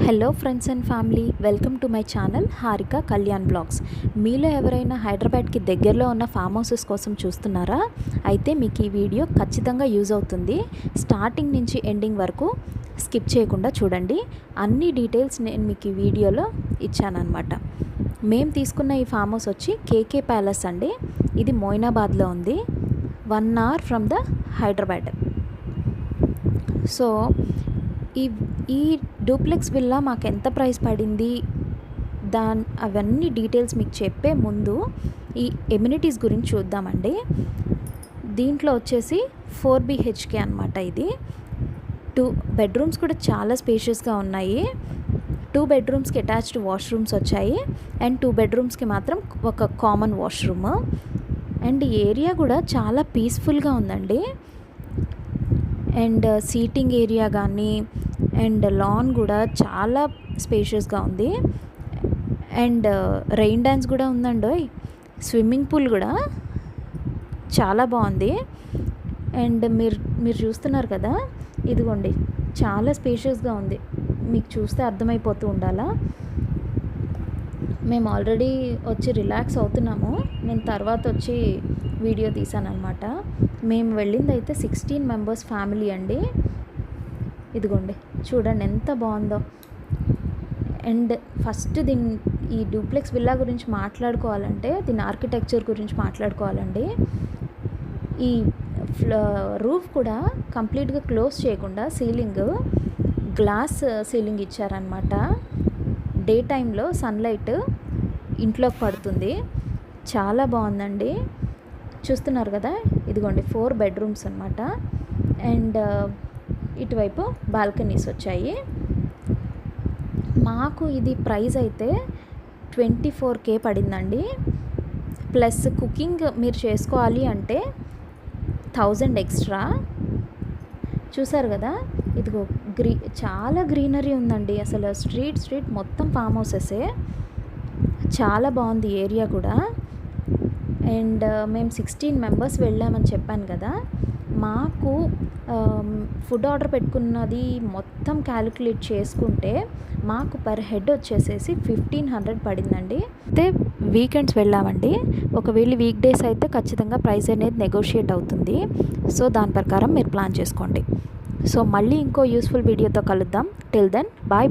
Hello friends and family, welcome to my channel Harika Kalyan blogs. మీలో ఎవరైనా హైదరాబాద్కి దగ్గరలో ఉన్న ఫామ్ హౌసెస్ కోసం చూస్తున్నారా? అయితే మీకు ఈ వీడియో ఖచ్చితంగా యూజ్ అవుతుంది. స్టార్టింగ్ నుంచి ఎండింగ్ వరకు స్కిప్ చేయకుండా చూడండి. అన్ని డీటెయిల్స్ నేను మీకు ఈ వీడియోలో ఇచ్చానన్నమాట. మేము తీసుకున్న ఈ ఫామ్ హౌస్ వచ్చి కేకే ప్యాలెస్ అండి. ఇది మొయినాబాద్లో ఉంది, 1 hour from the Hyderabad. So ఈ డూప్లెక్స్ విల్లా మాకు ఎంత ప్రైస్ పడింది, అవన్నీ డీటెయిల్స్ మీకు చెప్పే ముందు ఈ ఎమ్యూనిటీస్ గురించి చూద్దామండి. దీంట్లో వచ్చేసి 4 BHK అనమాట. ఇది 2 bedrooms కూడా చాలా స్పేషియస్గా ఉన్నాయి. 2 bedrooms అటాచ్డ్ వాష్రూమ్స్ వచ్చాయి అండ్ 2 bedrooms మాత్రం ఒక కామన్ వాష్రూమ్. అండ్ ఏరియా కూడా చాలా పీస్ఫుల్గా ఉందండి. అండ్ సీటింగ్ ఏరియా కానీ అండ్ లాన్ కూడా చాలా స్పేషియస్గా ఉంది. అండ్ రెయిన్ డ్యాన్స్ కూడా ఉందండి. స్విమ్మింగ్ పూల్ కూడా చాలా బాగుంది. అండ్ మీరు చూస్తున్నారు కదా, ఇదిగోండి చాలా స్పేషియస్గా ఉంది. మీకు చూస్తే అర్థమైపోతూ ఉండాలా. మేము ఆల్రెడీ వచ్చి రిలాక్స్ అవుతున్నాము. నేను తర్వాత వచ్చి వీడియో తీసాను అనమాట. మేము వెళ్ళింది అయితే 16 members ఫ్యామిలీ అండి. ఇదిగోండి చూడండి ఎంత బాగుందో. అండ్ ఫస్ట్ ఈ డూప్లెక్స్ విల్లా గురించి మాట్లాడుకోవాలంటే, దీని ఆర్కిటెక్చర్ గురించి మాట్లాడుకోవాలండి. ఈ రూఫ్ కూడా కంప్లీట్గా క్లోజ్ చేయకుండా గ్లాస్ సీలింగ్ ఇచ్చారనమాట. డే టైంలో సన్లైట్ ఇంట్లోకి పడుతుంది. చాలా బాగుందండి. చూస్తున్నారు కదా, ఇదిగోండి 4 bedrooms అనమాట. అండ్ ఇటువైపు బాల్కనీస్ వచ్చాయి. మాకు ఇది ప్రైస్ అయితే 24K పడిందండి. ప్లస్ కుకింగ్ మీరు చేసుకోవాలి అంటే 1000 ఎక్స్ట్రా. చూసారు కదా, ఇదిగో చాలా గ్రీనరీ ఉందండి. అసలు స్ట్రీట్ మొత్తం ఫామ్ హౌసెసే. చాలా బాగుంది ఏరియా కూడా. అండ్ మేము 16 members వెళ్ళామని చెప్పాను కదా. మాకు ఫుడ్ ఆర్డర్ పెట్టుకున్నది మొత్తం క్యాలిక్యులేట్ చేసుకుంటే మాకు పర్ హెడ్ వచ్చేసేసి 1500 పడిందండి. అయితే వీకెండ్స్ వెళ్ళామండి. ఒకవేళ వీక్ డేస్ అయితే ఖచ్చితంగా ప్రైస్ అనేది నెగోషియేట్ అవుతుంది. సో దాని ప్రకారం మీరు ప్లాన్ చేసుకోండి. సో మళ్ళీ ఇంకో యూస్ఫుల్ వీడియోతో కలుద్దాం. Till then bye.